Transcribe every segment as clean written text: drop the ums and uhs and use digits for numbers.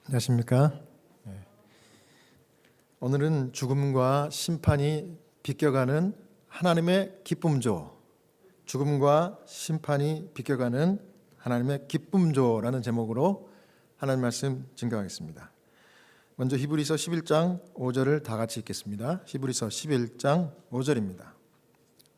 안녕하십니까? 오늘은 죽음과 심판이 비껴가는 하나님의 기쁨조, 죽음과 심판이 비껴가는 하나님의 기쁨조라는 제목으로 하나님 말씀 증거하겠습니다. 먼저 히브리서 11장 5절을 다 같이 읽겠습니다. 히브리서 11장 5절입니다.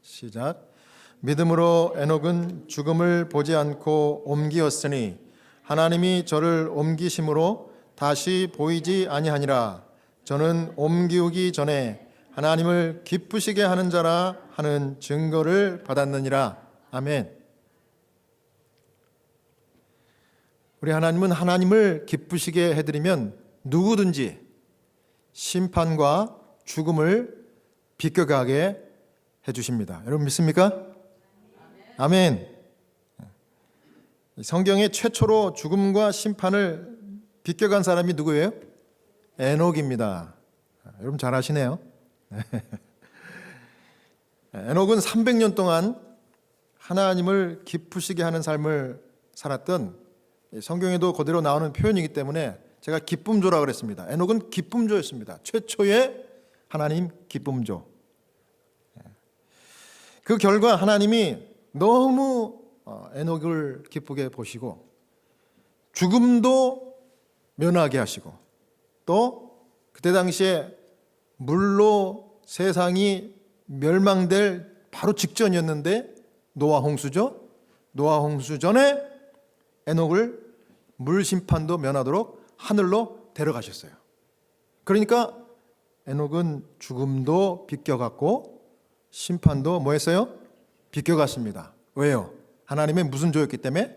시작. 믿음으로 에녹은 죽음을 보지 않고 옮기었으니 하나님이 저를 옮기심으로 다시 보이지 아니하니라. 저는 옮기우기 전에 하나님을 기쁘시게 하는 자라 하는 증거를 받았느니라. 아멘. 우리 하나님은 하나님을 기쁘시게 해드리면 누구든지 심판과 죽음을 비껴가게 해주십니다. 여러분 믿습니까? 아멘. 성경에 최초로 죽음과 심판을 비껴간 사람이 누구예요? 에녹입니다. 여러분 잘 아시네요. 에녹은 300년 동안 하나님을 기쁘시게 하는 삶을 살았던, 성경에도 그대로 나오는 표현이기 때문에 제가 기쁨조라고 그랬습니다. 에녹은 기쁨조였습니다. 최초의 하나님 기쁨조. 그 결과 하나님이 너무 에녹을 기쁘게 보시고 죽음도 면하게 하시고, 또 그때 당시에 물로 세상이 멸망될 바로 직전이었는데 노아 홍수죠. 노아 홍수 전에 에녹을 물 심판도 면하도록 하늘로 데려가셨어요. 그러니까 에녹은 죽음도 비껴갔고 심판도 뭐 했어요? 비껴갔습니다. 왜요? 하나님의 무슨 조였기 때문에?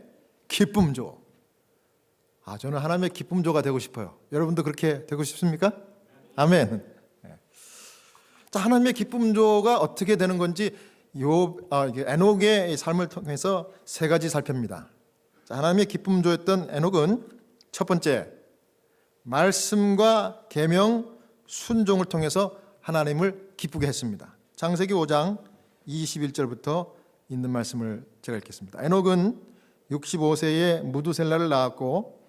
기쁨조. 저는 하나님의 기쁨조가 되고 싶어요. 여러분도 그렇게 되고 싶습니까? 아멘. 자, 하나님의 기쁨조가 어떻게 되는 건지 에녹의 삶을 통해서 세 가지 살펴봅니다. 자, 하나님의 기쁨조였던 에녹은 첫 번째, 말씀과 계명, 순종을 통해서 하나님을 기쁘게 했습니다. 창세기 5장 21절부터 있는 말씀을 제가 읽겠습니다. 에녹은 65세에 무두셀라를 낳았고,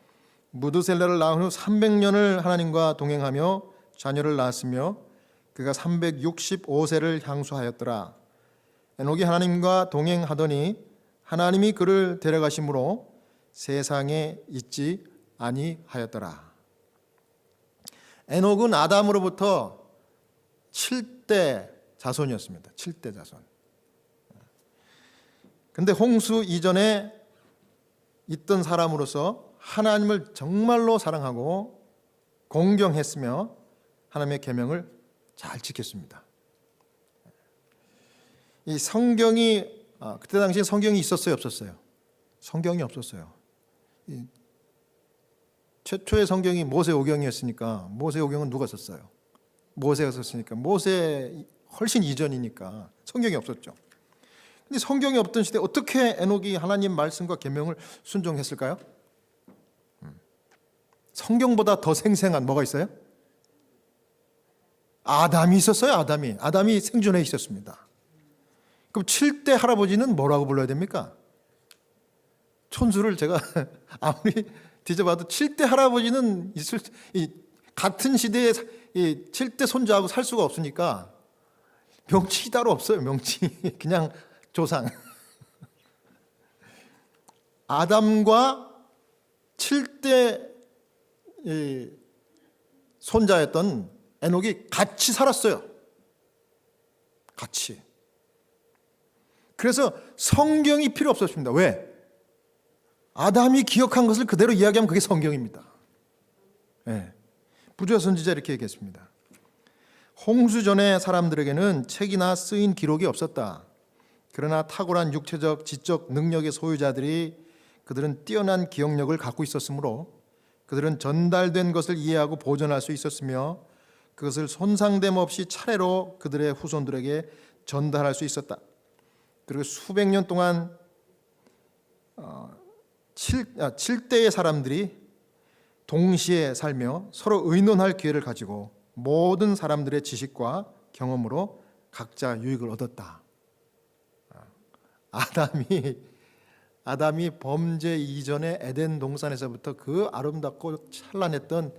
무두셀라를 낳은 후 300년을 하나님과 동행하며 자녀를 낳았으며 그가 365세를 향수하였더라. 에녹이 하나님과 동행하더니 하나님이 그를 데려가심으로 세상에 있지 아니하였더라. 에녹은 아담으로부터 7대 자손이었습니다. 7대 자손. 근데 홍수 이전에 있던 사람으로서 하나님을 정말로 사랑하고 공경했으며 하나님의 계명을 잘 지켰습니다. 이 성경이 그때 당시에 성경이 있었어요, 없었어요? 성경이 없었어요. 최초의 성경이 모세오경이었으니까 모세오경은 누가 썼어요? 모세가 썼으니까. 모세 훨씬 이전이니까 성경이 없었죠. 근데 성경이 없던 시대에 어떻게 에녹이 하나님 말씀과 계명을 순종했을까요? 성경보다 더 생생한 뭐가 있어요? 아담이 있었어요. 아담이 생존해 있었습니다. 그럼 7대 할아버지는 뭐라고 불러야 됩니까? 촌수를 제가 아무리 뒤져봐도 7대 할아버지는 같은 시대에 7대 손자하고 살 수가 없으니까 명칭이 따로 없어요. 명칭이 그냥 조상. 아담과 7대 손자였던 에녹이 같이 살았어요. 같이. 그래서 성경이 필요 없었습니다. 왜? 아담이 기억한 것을 그대로 이야기하면 그게 성경입니다. 네. 부조야 선지자 이렇게 얘기했습니다. 홍수 전의 사람들에게는 책이나 쓰인 기록이 없었다. 그러나 탁월한 육체적, 지적 능력의 소유자들이 그들은 뛰어난 기억력을 갖고 있었으므로 그들은 전달된 것을 이해하고 보존할 수 있었으며 그것을 손상됨 없이 차례로 그들의 후손들에게 전달할 수 있었다. 그리고 수백 년 동안 7대의 사람들이 동시에 살며 서로 의논할 기회를 가지고 모든 사람들의 지식과 경험으로 각자 유익을 얻었다. 아담이 범죄 이전에 에덴 동산에서부터 그 아름답고 찬란했던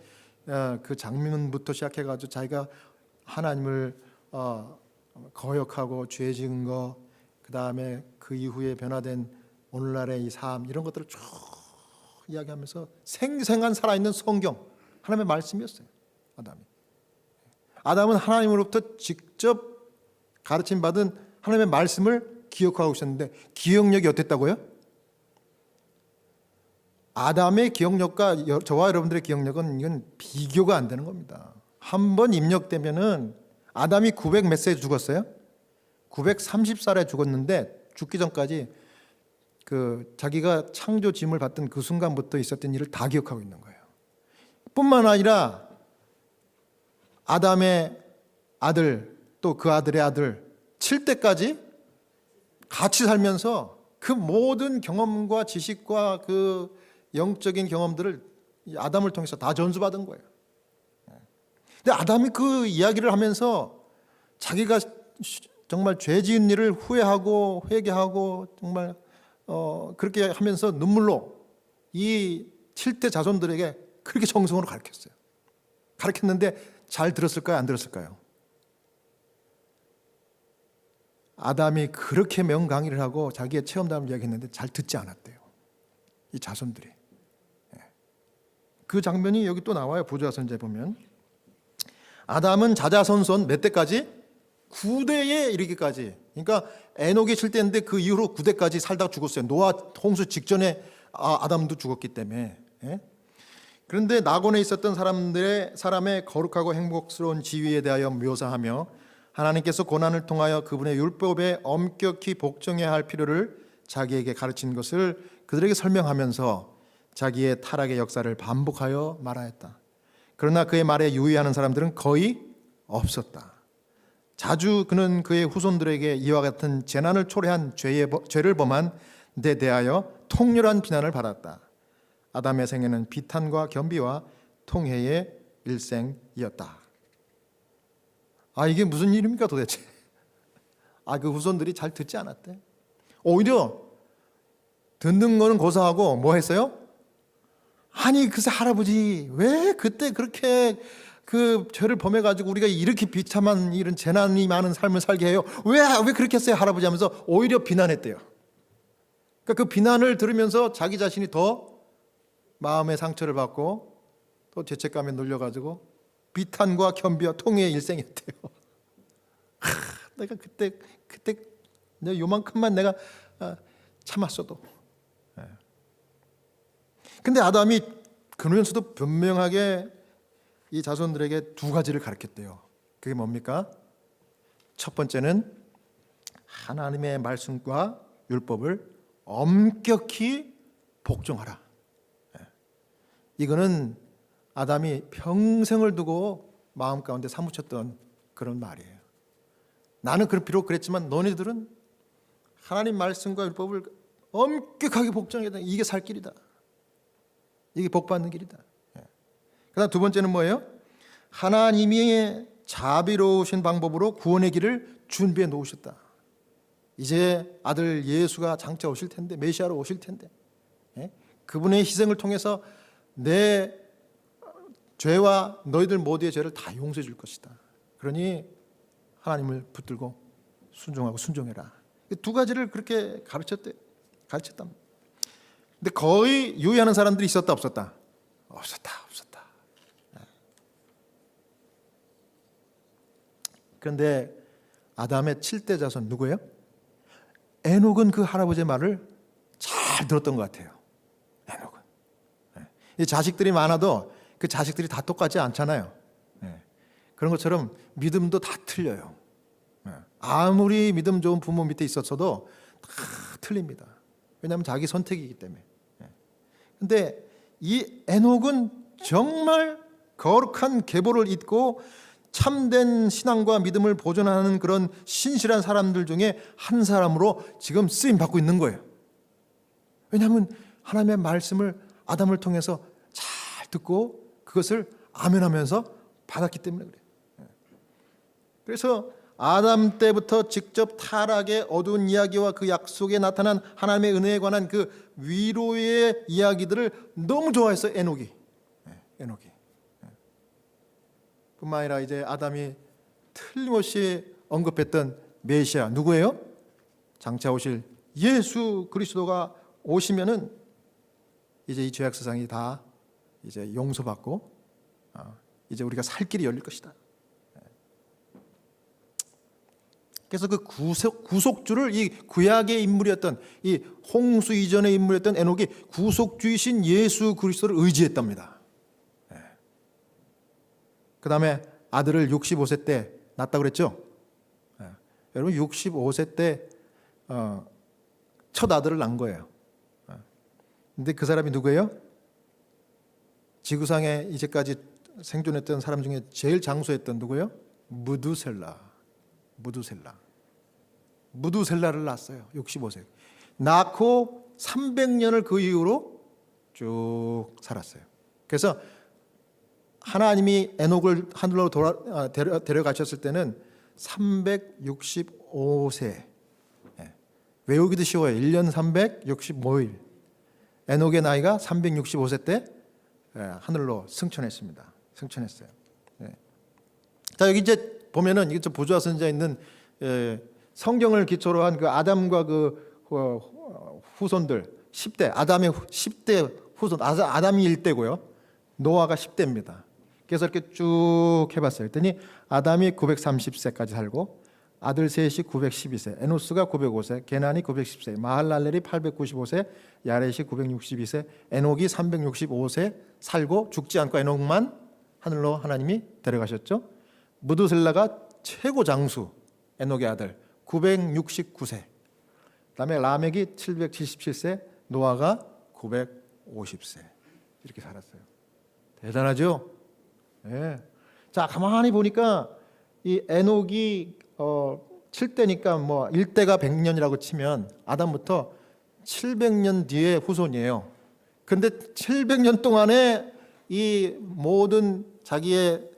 그 장면부터 시작해가지고 자기가 하나님을 거역하고 죄 지은 거, 그 다음에 그 이후에 변화된 오늘날의 이 삶, 이런 것들을 쭉 이야기하면서 생생한 살아있는 성경, 하나님의 말씀이었어요. 아담은 하나님으로부터 직접 가르침 받은 하나님의 말씀을 기억하고 있었는데 기억력이 어땠다고요? 아담의 기억력과 저와 여러분들의 기억력은 이건 비교가 안 되는 겁니다. 한번 입력되면은 아담이 900 몇 세에 죽었어요? 930살에 죽었는데 죽기 전까지 그 자기가 창조 짐을 받던 그 순간부터 있었던 일을 다 기억하고 있는 거예요. 뿐만 아니라 아담의 아들 또 그 아들의 아들 7대까지 같이 살면서 그 모든 경험과 지식과 그 영적인 경험들을 아담을 통해서 다 전수받은 거예요. 근데 아담이 그 이야기를 하면서 자기가 정말 죄 지은 일을 후회하고 회개하고 정말 그렇게 하면서 눈물로 이 7대 자손들에게 그렇게 정성으로 가르쳤어요. 가르쳤는데 잘 들었을까요? 안 들었을까요? 아담이 그렇게 명강의를 하고 자기의 체험담을 이야기했는데 잘 듣지 않았대요. 이 자손들이. 그 장면이 여기 또 나와요. 부조선지에 보면 아담은 자자손손 몇 대까지? 9대에 이르기까지. 그러니까 에녹이 7대인데 그 이후로 9대까지 살다가 죽었어요. 노아 홍수 직전에 아담도 죽었기 때문에. 그런데 낙원에 있었던 사람의 거룩하고 행복스러운 지위에 대하여 묘사하며 하나님께서 고난을 통하여 그분의 율법에 엄격히 복종해야 할 필요를 자기에게 가르친 것을 그들에게 설명하면서 자기의 타락의 역사를 반복하여 말하였다. 그러나 그의 말에 유의하는 사람들은 거의 없었다. 자주 그는 그의 후손들에게 이와 같은 재난을 초래한 죄를 범한 데 대하여 통렬한 비난을 받았다. 아담의 생애는 비탄과 겸비와 통회의 일생이었다. 이게 무슨 일입니까 도대체? 그 후손들이 잘 듣지 않았대. 오히려 듣는 거는 고사하고 뭐 했어요? 아니 글쎄 할아버지 왜 그때 그렇게 그 죄를 범해가지고 우리가 이렇게 비참한 이런 재난이 많은 삶을 살게 해요? 왜 그렇게 했어요 할아버지 하면서 오히려 비난했대요. 그러니까 그 비난을 들으면서 자기 자신이 더 마음의 상처를 받고 또 죄책감에 눌려가지고 비탄과 겸비와 통회의 일생이었대요. 내가 그때 내가 요만큼만 내가 참았어도. 근데 아담이 그러면서도 분명하게 이 자손들에게 두 가지를 가르쳤대요. 그게 뭡니까? 첫 번째는 하나님의 말씀과 율법을 엄격히 복종하라. 이거는 아담이 평생을 두고 마음 가운데 사무쳤던 그런 말이에요. 나는 비록 그랬지만 너네들은 하나님 말씀과 율법을 엄격하게 복종해야 돼. 이게 살 길이다. 이게 복 받는 길이다. 그다음 두 번째는 뭐예요? 하나님이 자비로우신 방법으로 구원의 길을 준비해 놓으셨다. 이제 아들 예수가 장차 오실 텐데, 메시아로 오실 텐데, 그분의 희생을 통해서 내 죄와 너희들 모두의 죄를 다 용서해 줄 것이다. 그러니 하나님을 붙들고 순종하고 순종해라. 두 가지를 그렇게 가르쳤다. 근데 거의 유의하는 사람들이 있었다 없었다? 없었다. 그런데 아담의 7대 자손 누구예요? 에녹은 그 할아버지의 말을 잘 들었던 것 같아요. 에녹은. 이 자식들이 많아도 그 자식들이 다 똑같지 않잖아요. 그런 것처럼 믿음도 다 틀려요. 아무리 믿음 좋은 부모 밑에 있었어도 다 틀립니다. 왜냐하면 자기 선택이기 때문에. 근데 이 에녹은 정말 거룩한 계보를 잇고 참된 신앙과 믿음을 보존하는 그런 신실한 사람들 중에 한 사람으로 지금 쓰임 받고 있는 거예요. 왜냐하면 하나님의 말씀을 아담을 통해서 잘 듣고 그것을 아멘하면서 받았기 때문에 그래요. 그래서 아담 때부터 직접 타락의 어두운 이야기와 그 약속에 나타난 하나님의 은혜에 관한 그 위로의 이야기들을 너무 좋아했어요. 에녹이. 뿐만 아니라 이제 아담이 틀림없이 언급했던 메시아 누구예요? 장차 오실 예수 그리스도가 오시면은 이제 이 죄악 세상이 다 이제 용서받고 이제 우리가 살 길이 열릴 것이다. 그래서 그 구속주를 이 구약의 인물이었던 이 홍수 이전의 인물이었던 에녹이 구속주이신 예수 그리스도를 의지했답니다. 그 다음에 아들을 65세 때 낳았다고 그랬죠. 여러분 65세 때 첫 아들을 낳은 거예요. 근데 그 사람이 누구예요? 지구상에 이제까지 생존했던 사람 중에 제일 장수했던 누구예요? 무두셀라를 낳았어요. 65세. 낳고 300년을 그 이후로 쭉 살았어요. 그래서 하나님이 에녹을 하늘로 데려가셨을 때는 365세. 외우기도 쉬워요. 1년 365일. 에녹의 나이가 365세 때 하늘로 승천했습니다. 승천했어요. 자, 여기 이제 보면은 이게 보조와 선지자에 있는 성경을 기초로 한 그 아담과 그 후손들 10대, 아담의 10대 후손, 아담이 1대고요. 노아가 10대입니다. 그래서 이렇게 쭉 해봤어요. 그랬더니 아담이 930세까지 살고 아들 셋이 912세, 에노스가 905세, 게난이 910세, 마할랄렐이 895세, 야렛이 962세, 에녹이 365세 살고 죽지 않고 에녹만 하늘로 하나님이 데려가셨죠. 무두셀라가 최고 장수, 에녹의 아들 969세. 그다음에 라멕이 777세, 노아가 950세. 이렇게 살았어요. 대단하죠? 네. 자, 가만히 보니까 이 에녹이 7대니까 뭐 1대가 100년이라고 치면 아담부터 700년 뒤에 후손이에요. 근데 700년 동안에 이 모든 자기의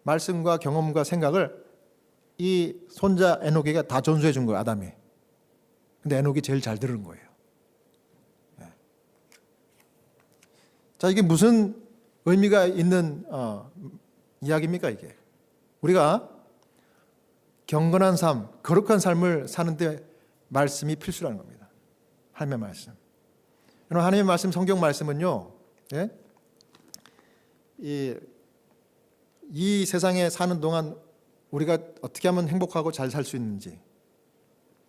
말씀과 경험과 생각을 이 손자 에녹에게 다 전수해 준 거예요, 아담이. 근데 에녹이 제일 잘 들은 거예요. 자, 이게 무슨 의미가 있는 이야기입니까, 이게? 우리가 경건한 삶, 거룩한 삶을 사는데 말씀이 필수라는 겁니다. 하나님의 말씀. 여러분, 하나님의 말씀, 성경 말씀은요, 이 세상에 사는 동안 우리가 어떻게 하면 행복하고 잘 살 수 있는지,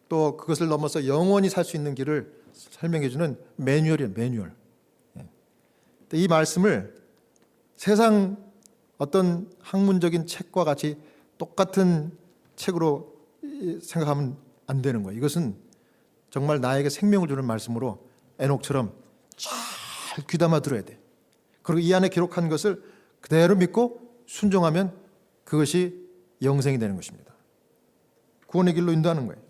또 그것을 넘어서 영원히 살 수 있는 길을 설명해 주는 매뉴얼이에요, 매뉴얼. 이 말씀을 세상 어떤 학문적인 책과 같이 똑같은 책으로 생각하면 안 되는 거예요. 이것은 정말 나에게 생명을 주는 말씀으로 에녹처럼 잘 귀담아 들어야 돼. 그리고 이 안에 기록한 것을 그대로 믿고 순종하면 그것이 영생이 되는 것입니다. 구원의 길로 인도하는 거예요.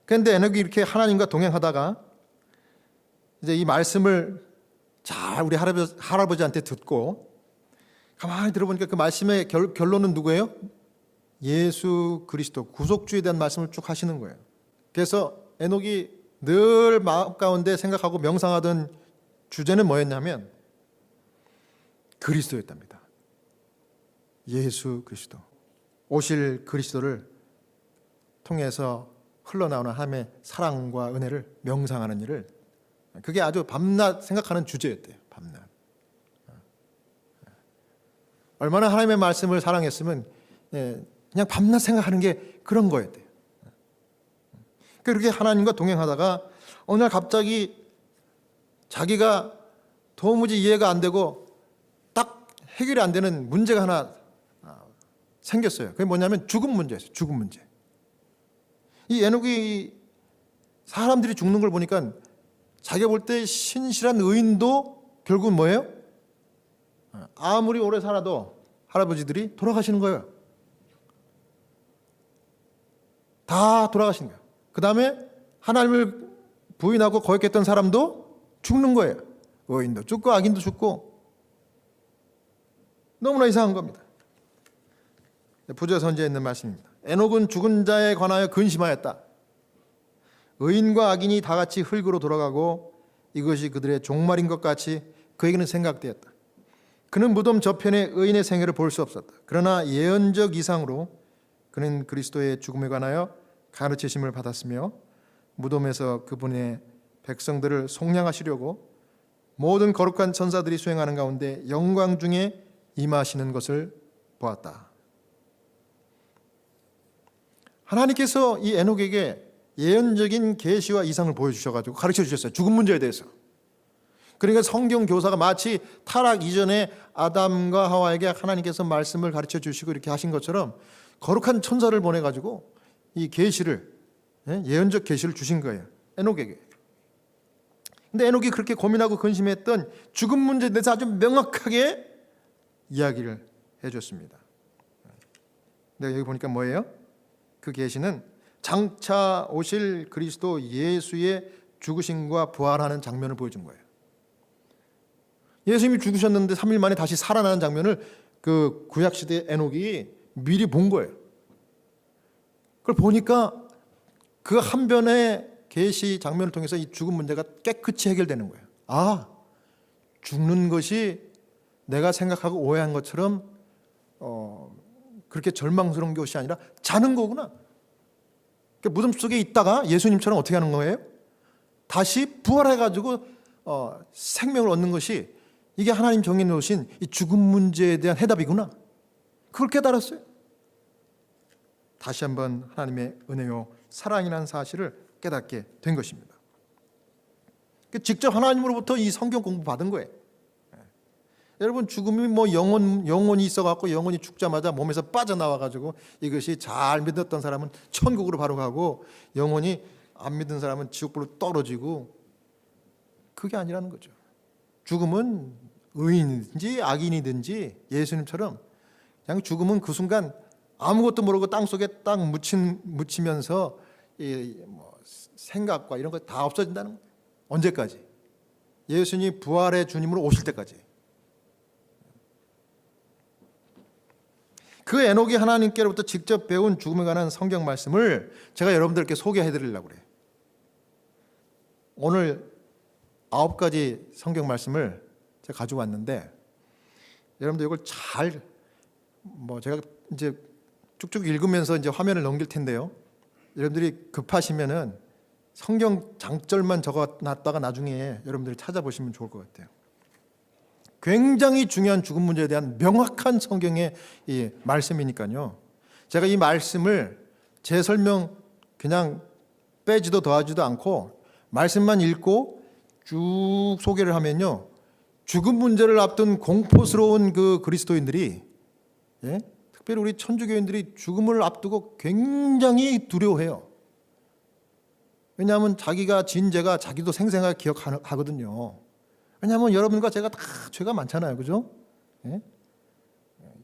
그런데 에녹이 이렇게 하나님과 동행하다가 이제 이 말씀을 잘 우리 할아버지한테 듣고 가만히 들어보니까 그 말씀의 결론은 누구예요? 예수 그리스도 구속주에 대한 말씀을 쭉 하시는 거예요. 그래서 에녹이 늘 마음 가운데 생각하고 명상하던 주제는 뭐였냐면 그리스도였답니다. 예수 그리스도. 오실 그리스도를 통해서 흘러나오는 하나님의 사랑과 은혜를 명상하는 일을, 그게 아주 밤낮 생각하는 주제였대요. 밤낮. 얼마나 하나님의 말씀을 사랑했으면 그냥 밤낮 생각하는 게 그런 거였대요. 그렇게 하나님과 동행하다가 어느 날 갑자기 자기가 도무지 이해가 안 되고 딱 해결이 안 되는 문제가 하나 생겼어요. 그게 뭐냐면 죽음 문제였어요. 죽음 문제. 이 에녹이 사람들이 죽는 걸 보니까 자기가 볼 때 신실한 의인도 결국은 뭐예요? 아무리 오래 살아도 할아버지들이 돌아가시는 거예요. 다 돌아가시는 거예요. 그 다음에 하나님을 부인하고 거역했던 사람도 죽는 거예요. 의인도 죽고 악인도 죽고. 너무나 이상한 겁니다. 부조 선지에 있는 말씀입니다. 에녹은 죽은 자에 관하여 근심하였다. 의인과 악인이 다 같이 흙으로 돌아가고 이것이 그들의 종말인 것 같이 그에게는 생각되었다. 그는 무덤 저편에 의인의 생애를 볼 수 없었다. 그러나 예언적 이상으로 그는 그리스도의 죽음에 관하여 가르치심을 받았으며 무덤에서 그분의 백성들을 속량하시려고 모든 거룩한 천사들이 수행하는 가운데 영광 중에 임하시는 것을 보았다. 하나님께서 이 에녹에게 예언적인 계시와 이상을 보여주셔가지고 가르쳐 주셨어요. 죽음 문제에 대해서. 그러니까 성경 교사가 마치 타락 이전에 아담과 하와에게 하나님께서 말씀을 가르쳐 주시고 이렇게 하신 것처럼 거룩한 천사를 보내가지고 이 계시를, 예언적 계시를 주신 거예요. 에녹에게. 근데 에녹이 그렇게 고민하고 근심했던 죽음 문제에 대해서 아주 명확하게 이야기를 해줬습니다. 근데 여기 보니까 뭐예요? 그 계시는 장차 오실 그리스도 예수의 죽으심과 부활하는 장면을 보여준 거예요. 예수님이 죽으셨는데 3일 만에 다시 살아나는 장면을 그 구약시대 에녹이 미리 본 거예요. 그걸 보니까 그 한 변의 계시 장면을 통해서 이 죽음 문제가 깨끗이 해결되는 거예요. 아, 죽는 것이 내가 생각하고 오해한 것처럼 그렇게 절망스러운 것이 아니라 자는 거구나. 그러니까 무덤 속에 있다가 예수님처럼 어떻게 하는 거예요? 다시 부활해가지고 생명을 얻는 것이 이게 하나님 정해 놓으신 이 죽음 문제에 대한 해답이구나. 그걸 깨달았어요. 다시 한번 하나님의 은혜요 사랑이라는 사실을 깨닫게 된 것입니다. 직접 하나님으로부터 이 성경 공부 받은 거예요. 여러분, 죽음이 뭐 영혼이 있어갖고 영혼이 죽자마자 몸에서 빠져나와가지고 이것이 잘 믿었던 사람은 천국으로 바로 가고 영혼이 안 믿은 사람은 지옥불로 떨어지고, 그게 아니라는 거죠. 죽음은 의인이든지 악인이든지 예수님처럼 그냥 죽음은 그 순간 아무것도 모르고 땅속에 딱 묻히면서 생각과 이런 거 다 없어진다는 거예요. 언제까지? 예수님이 부활의 주님으로 오실 때까지. 그 에녹이 하나님께로부터 직접 배운 죽음에 관한 성경 말씀을 제가 여러분들께 소개해 드리려고 그래요. 오늘 9가지 성경 말씀을 제가 가지고 왔는데, 여러분들 이걸 잘 제가 이제 쭉쭉 읽으면서 이제 화면을 넘길 텐데요. 여러분들이 급하시면은 성경 장절만 적어놨다가 나중에 여러분들이 찾아보시면 좋을 것 같아요. 굉장히 중요한 죽음 문제에 대한 명확한 성경의 이 말씀이니까요. 제가 이 말씀을 제 설명 그냥 빼지도 더하지도 않고 말씀만 읽고 쭉 소개를 하면요, 죽음 문제를 앞둔 공포스러운 그 그리스도인들이, 특별히 우리 천주교인들이 죽음을 앞두고 굉장히 두려워해요. 왜냐하면 자기가 진 죄가 자기도 생생하게 기억하거든요. 왜냐하면 여러분과 제가 다 죄가 많잖아요, 그죠?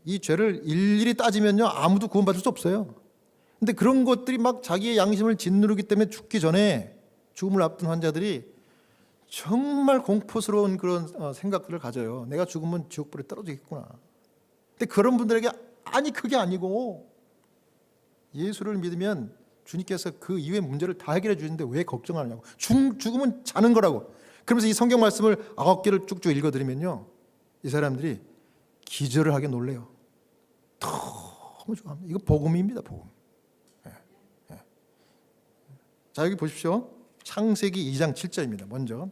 이 죄를 일일이 따지면요 아무도 구원받을 수 없어요. 근데 그런 것들이 막 자기의 양심을 짓누르기 때문에 죽기 전에, 죽음을 앞둔 환자들이 정말 공포스러운 그런 생각들을 가져요. 내가 죽으면 지옥불에 떨어지겠구나. 근데 그런 분들에게 아니, 그게 아니고 예수를 믿으면 주님께서 그 이후의 문제를 다 해결해 주시는데 왜 걱정하느냐고. 죽음은 자는 거라고. 그러면서 이 성경 말씀을 9개를 쭉쭉 읽어드리면요, 이 사람들이 기절을 하게 놀래요. 너무 좋아합니다. 이거 복음입니다, 복음. 자, 여기 보십시오. 창세기 2장 7절입니다. 먼저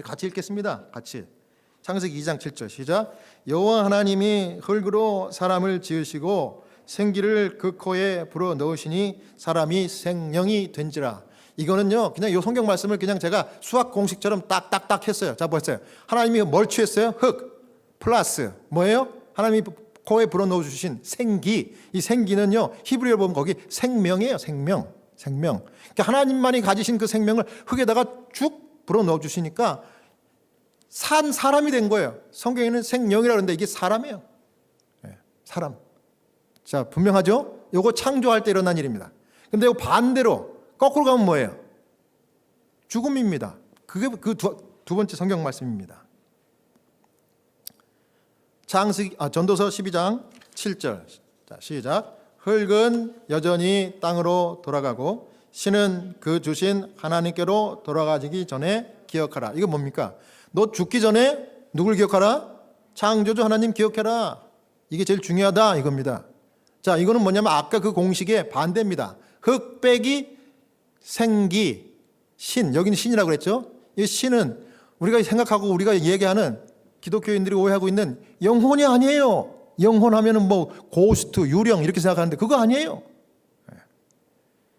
같이 읽겠습니다. 같이. 창세기 2장 7절 시작. 여호와 하나님이 흙으로 사람을 지으시고 생기를 그 코에 불어 넣으시니 사람이 생명이 된지라. 이거는요 그냥 이 성경 말씀을 그냥 제가 수학 공식처럼 딱딱딱 했어요. 자, 뭐 했어요? 하나님이 뭘 취했어요? 흙 플러스 뭐예요? 하나님이 코에 불어 넣어주신 생기. 이 생기는요 히브리어로 보면 거기 생명이에요. 생명. 그러니까 하나님만이 가지신 그 생명을 흙에다가 쭉 불어 넣어주시니까 산 사람이 된 거예요. 성경에는 생명이라고 하는데 이게 사람이에요. 사람. 자, 분명하죠? 요거 창조할 때 일어난 일입니다. 근데 요 반대로 거꾸로 가면 뭐예요? 죽음입니다. 그게 그 두 번째 성경 말씀입니다. 전도서 12장 7절. 자, 시작. 흙은 여전히 땅으로 돌아가고 신은 그 주신 하나님께로 돌아가기 전에 기억하라. 이거 뭡니까? 너 죽기 전에 누굴 기억하라? 창조주 하나님 기억해라. 이게 제일 중요하다 이겁니다. 자, 이거는 뭐냐면 아까 그 공식의 반대입니다. 흙 빼기 생기 신. 여기는 신이라고 그랬죠. 이 신은 우리가 생각하고 우리가 얘기하는 기독교인들이 오해하고 있는 영혼이 아니에요. 영혼 하면은 뭐 고스트, 유령 이렇게 생각하는데 그거 아니에요.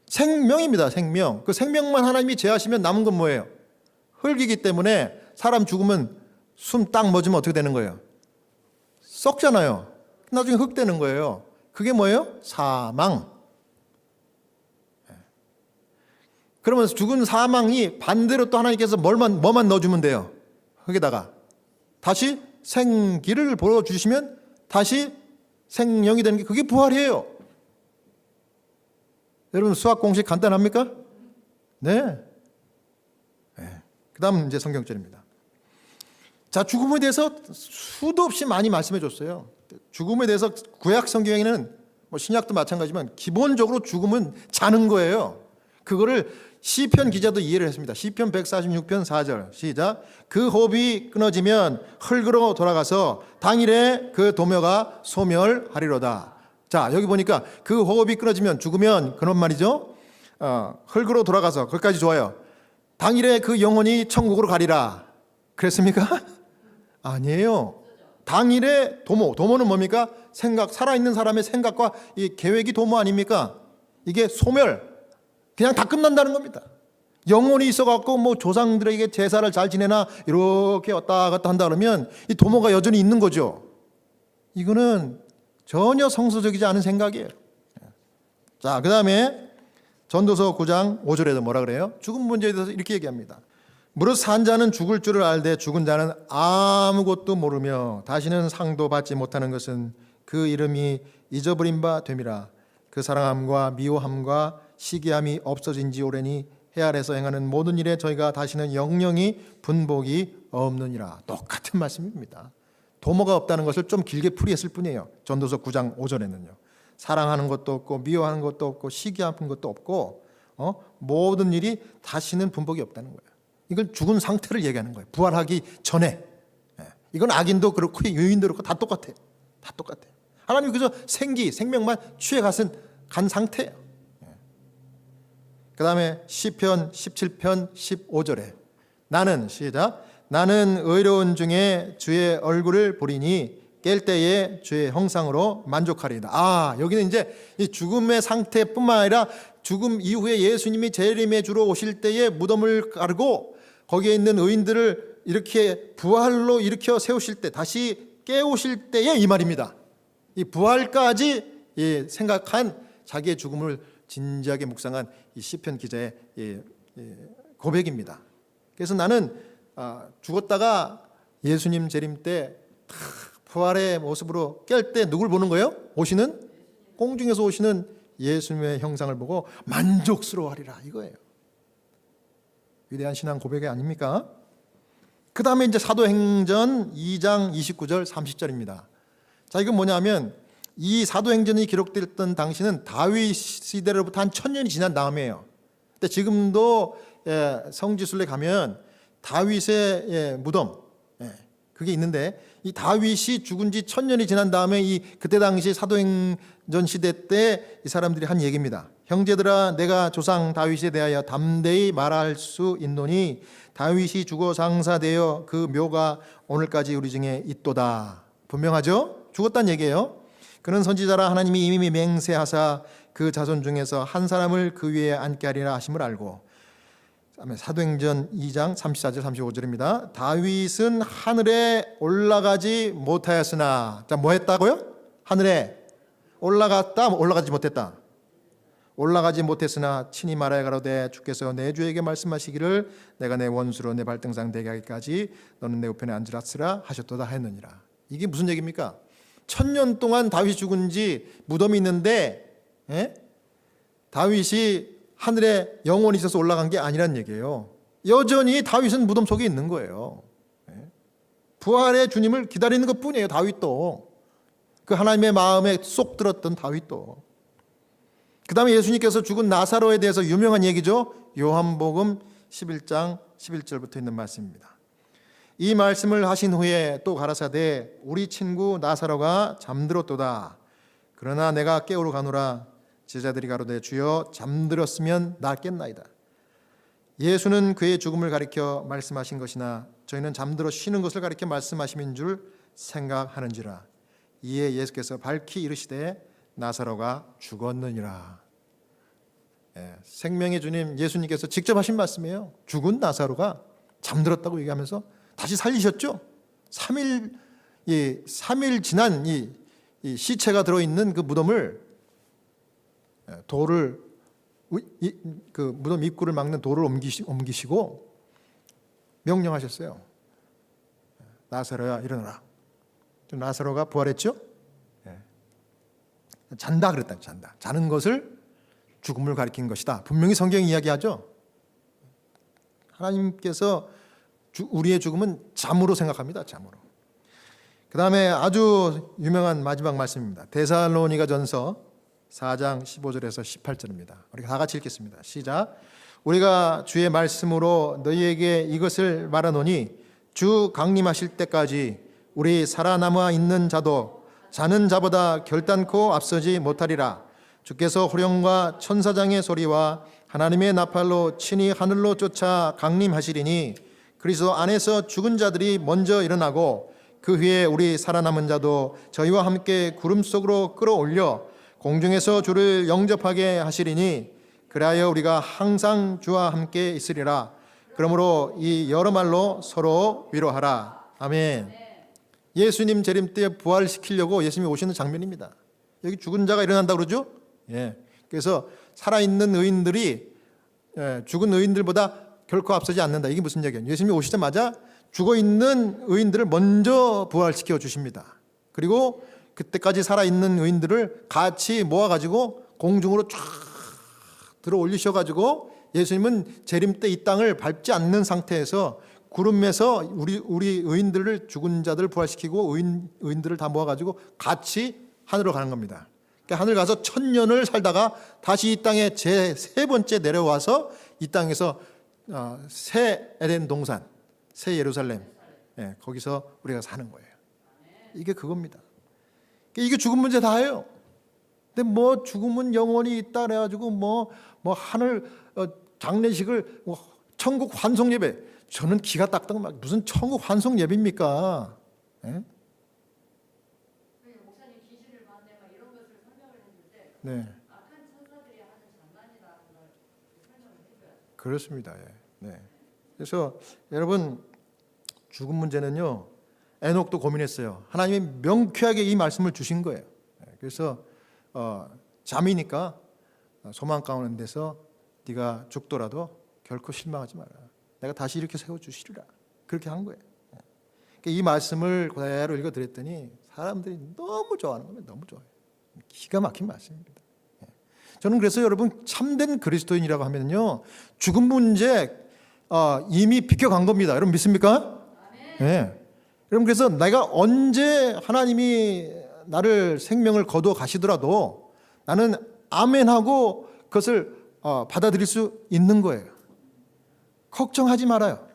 생명입니다. 생명. 그 생명만 하나님이 제하시면 남은 건 뭐예요? 흙이기 때문에 사람 죽으면 숨 딱 멎으면 어떻게 되는 거예요? 썩잖아요. 나중에 흙 되는 거예요. 그게 뭐예요? 사망. 그러면 죽은 사망이 반대로 또 하나님께서 뭐만 넣어주면 돼요? 흙에다가 다시 생기를 불어주시면 다시 생명이 되는 게 그게 부활이에요. 여러분 수학 공식 간단합니까? 네. 그 다음 이제 성경절입니다. 자, 죽음에 대해서 수도 없이 많이 말씀해 줬어요. 죽음에 대해서 구약 성경에는 뭐 신약도 마찬가지지만 기본적으로 죽음은 자는 거예요. 그거를 시편 기자도 이해를 했습니다. 시편 146편 4절 시작. 그 호흡이 끊어지면 흙으로 돌아가서 당일에 그 도묘가 소멸하리로다. 자, 여기 보니까 그 호흡이 끊어지면 죽으면 그런 말이죠. 흙으로 돌아가서 거기까지 좋아요. 당일에 그 영혼이 천국으로 가리라. 그랬습니까? 아니에요. 당일에 도모는 뭡니까? 생각, 살아있는 사람의 생각과 이 계획이 도모 아닙니까? 이게 소멸. 그냥 다 끝난다는 겁니다. 영혼이 있어갖고 뭐 조상들에게 제사를 잘 지내나 이렇게 왔다 갔다 한다 그러면 이 도모가 여전히 있는 거죠. 이거는 전혀 성서적이지 않은 생각이에요. 자, 그 다음에 전도서 9장 5절에도 뭐라 그래요? 죽음 문제에 대해서 이렇게 얘기합니다. 무릇 산 자는 죽을 줄을 알되 죽은 자는 아무것도 모르며 다시는 상도 받지 못하는 것은 그 이름이 잊어버린 바 됨이라. 그 사랑함과 미워함과 시기함이 없어진 지 오래니 해 아래서 행하는 모든 일에 저희가 다시는 영영이 분복이 없느니라. 똑같은 말씀입니다. 도모가 없다는 것을 좀 길게 풀이했을 뿐이에요. 전도서 9장 5절에는요. 사랑하는 것도 없고 미워하는 것도 없고 시기하는 것도 없고 모든 일이 다시는 분복이 없다는 거예요. 이걸 죽은 상태를 얘기하는 거예요. 부활하기 전에. 이건 악인도 그렇고 유인도 그렇고 다 똑같아요. 다 똑같아요. 하나님이 그저 생명만 취해간 상태예요. 그 다음에 시편 17편 15절에 나는 시작. 나는 의로운 중에 주의 얼굴을 보리니 깰 때에 주의 형상으로 만족하리이다. 여기는 이제 이 죽음의 상태뿐만 아니라 죽음 이후에 예수님이 재림의 주로 오실 때에 무덤을 가르고 거기에 있는 의인들을 이렇게 부활로 일으켜 세우실 때 다시 깨우실 때에 이 말입니다. 이 부활까지 생각한 자기의 죽음을 진지하게 묵상한 이 시편 기자의 고백입니다. 그래서 나는 죽었다가 예수님 재림 때 부활의 모습으로 깰 때 누굴 보는 거예요? 오시는 공중에서 오시는 예수님의 형상을 보고 만족스러워하리라 이거예요. 위대한 신앙 고백이 아닙니까? 그 다음에 이제 사도행전 2장 29절 30절입니다. 자, 이건 뭐냐면 이 사도행전이 기록됐던 당시는 다윗 시대로부터 한 1000년이 지난 다음이에요. 근데 지금도 성지순례 가면 다윗의 무덤 그게 있는데 이 다윗이 죽은 지 1000년이 지난 다음에 그때 당시 사도행전 시대 때 이 사람들이 한 얘기입니다. 형제들아, 내가 조상 다윗에 대하여 담대히 말할 수 있노니 다윗이 죽어 장사되어 그 묘가 오늘까지 우리 중에 있도다. 분명하죠? 죽었다는 얘기예요. 그는 선지자라 하나님이 이미 맹세하사 그 자손 중에서 한 사람을 그 위에 앉게 하리라 하심을 알고. 사도행전 2장 34절 35절입니다. 다윗은 하늘에 올라가지 못하였으나, 자, 뭐 했다고요? 하늘에 올라갔다, 올라가지 못했다. 올라가지 못했으나 친히 말하여 가로되 주께서 내 주에게 말씀하시기를 내가 내 원수로 내 발등상 되게 하기까지 너는 내 우편에 앉으라스라 하셨도다 했느니라. 이게 무슨 얘기입니까? 1000년 동안 다윗이 죽은 지 무덤이 있는데 다윗이 하늘에 영원히 있어서 올라간 게 아니란 얘기예요. 여전히 다윗은 무덤 속에 있는 거예요. 부활의 주님을 기다리는 것뿐이에요. 다윗도. 그 하나님의 마음에 쏙 들었던 다윗도. 그 다음에 예수님께서 죽은 나사로에 대해서 유명한 얘기죠. 요한복음 11장 11절부터 있는 말씀입니다. 이 말씀을 하신 후에 또 가라사대 우리 친구 나사로가 잠들었도다. 그러나 내가 깨우러 가노라. 제자들이 가로되 주여 잠들었으면 낫겠나이다. 예수는 그의 죽음을 가리켜 말씀하신 것이나 저희는 잠들어 쉬는 것을 가리켜 말씀하심인 줄 생각하는지라. 이에 예수께서 밝히 이르시되 나사로가 죽었느니라. 생명의 주님 예수님께서 직접 하신 말씀이에요. 죽은 나사로가 잠들었다고 얘기하면서 다시 살리셨죠. 3일 지난 이 시체가 들어있는 그 무덤을 그 무덤 입구를 막는 돌을 옮기시고 명령하셨어요. 나사로야 일어나라. 나사로가 부활했죠. 잔다 그랬다. 잔다. 자는 것을 죽음을 가리킨 것이다. 분명히 성경이 이야기하죠. 하나님께서 우리의 죽음은 잠으로 생각합니다. 잠으로. 그 다음에 아주 유명한 마지막 말씀입니다. 데살로니가전서 4장 15절에서 18절입니다. 우리가 다 같이 읽겠습니다. 시작. 우리가 주의 말씀으로 너희에게 이것을 말하노니 주 강림하실 때까지 우리 살아남아 있는 자도 자는 자보다 결단코 앞서지 못하리라. 주께서 호령과 천사장의 소리와 하나님의 나팔로 친히 하늘로 쫓아 강림하시리니 그리스도 안에서 죽은 자들이 먼저 일어나고 그 후에 우리 살아남은 자도 저희와 함께 구름 속으로 끌어올려 공중에서 주를 영접하게 하시리니 그리하여 우리가 항상 주와 함께 있으리라. 그러므로 이 여러 말로 서로 위로하라. 아멘. 예수님 재림 때 부활시키려고 예수님이 오시는 장면입니다. 여기 죽은 자가 일어난다 그러죠? 그래서 살아있는 의인들이 죽은 의인들보다 결코 앞서지 않는다. 이게 무슨 얘기예요? 예수님이 오시자마자 죽어있는 의인들을 먼저 부활시켜 주십니다. 그리고 그때까지 살아있는 의인들을 같이 모아가지고 공중으로 쫙 들어 올리셔가지고 예수님은 재림 때 이 땅을 밟지 않는 상태에서 구름에서 우리 의인들을 죽은 자들 부활시키고 의인들을 다 모아가지고 같이 하늘로 가는 겁니다. 그러니까 하늘 가서 1000년을 살다가 다시 이 땅에 제 세 번째 내려와서 이 땅에서 새 에덴 동산, 새 예루살렘, 거기서 우리가 사는 거예요. 이게 그겁니다. 이게 죽음 문제 다예요. 근데 뭐 죽음은 영원히 있다 그래가지고 뭐 하늘 장례식을 천국 환송 예배, 저는 기가 딱딱 막 무슨 천국 환송 예배입니까? 목사님 귀신을 봤네 막 이런 것을 설명을 했는데 네, 악한 천사들이 하는 장난이라는 걸 설명을 해줘야 돼요. 그렇습니다. 네. 그래서 여러분 죽음 문제는요. 에녹도 고민했어요. 하나님이 명쾌하게 이 말씀을 주신 거예요. 그래서 잠이니까 소망 가운데서 네가 죽더라도 결코 실망하지 마라. 내가 다시 이렇게 세워주시리라. 그렇게 한 거예요. 그러니까 이 말씀을 그대로 읽어드렸더니 사람들이 너무 좋아하는 겁니다. 너무 좋아요. 기가 막힌 말씀입니다. 저는 그래서 여러분 참된 그리스도인이라고 하면요 죽음 문제 이미 비껴간 겁니다. 여러분 믿습니까? 네. 여러분 그래서 내가 언제 하나님이 나를 생명을 거두어 가시더라도 나는 아멘하고 그것을 받아들일 수 있는 거예요. 걱정하지 말아요.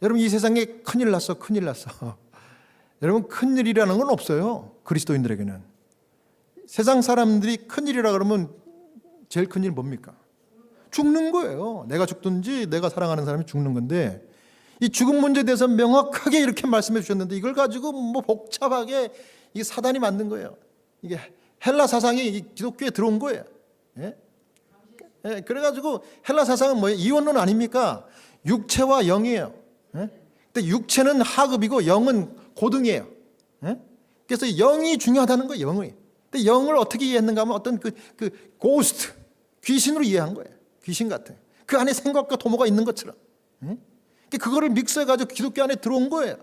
여러분 이 세상에 큰일 났어. 큰일 났어. 여러분 큰일이라는 건 없어요. 그리스도인들에게는. 세상 사람들이 큰일이라 그러면 제일 큰일 뭡니까? 죽는 거예요. 내가 죽든지 내가 사랑하는 사람이 죽는 건데 이 죽음 문제에 대해서 명확하게 이렇게 말씀해 주셨는데 이걸 가지고 뭐 복잡하게 이게 사단이 만든 거예요. 이게 헬라 사상이 기독교에 들어온 거예요. 그래가지고 헬라 사상은 뭐예요? 이원론 아닙니까? 육체와 영이에요. 근데 육체는 하급이고 영은 고등이에요. 그래서 영이 중요하다는 거예요. 영이. 근데 영을 어떻게 이해했는가 하면 어떤 그 고스트 귀신으로 이해한 거예요. 귀신 같은. 그 안에 생각과 도모가 있는 것처럼. 그거를 믹스해가지고 기독교 안에 들어온 거예요.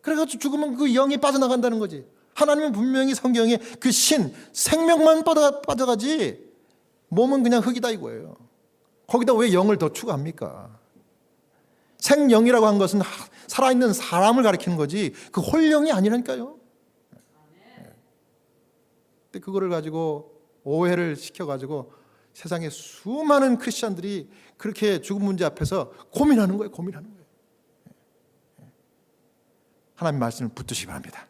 그래가지고 죽으면 그 영이 빠져나간다는 거지. 하나님은 분명히 성경에 그 생명만 빠져가지 몸은 그냥 흙이다 이거예요. 거기다 왜 영을 더 추가합니까? 생영이라고 한 것은 살아있는 사람을 가리키는 거지 그 홀령이 아니라니까요. 근데 그거를 가지고 오해를 시켜가지고 세상에 수많은 크리스천들이 그렇게 죽음 문제 앞에서 고민하는 거예요. 고민하는 거예요. 하나님 말씀을 붙드시기 바랍니다.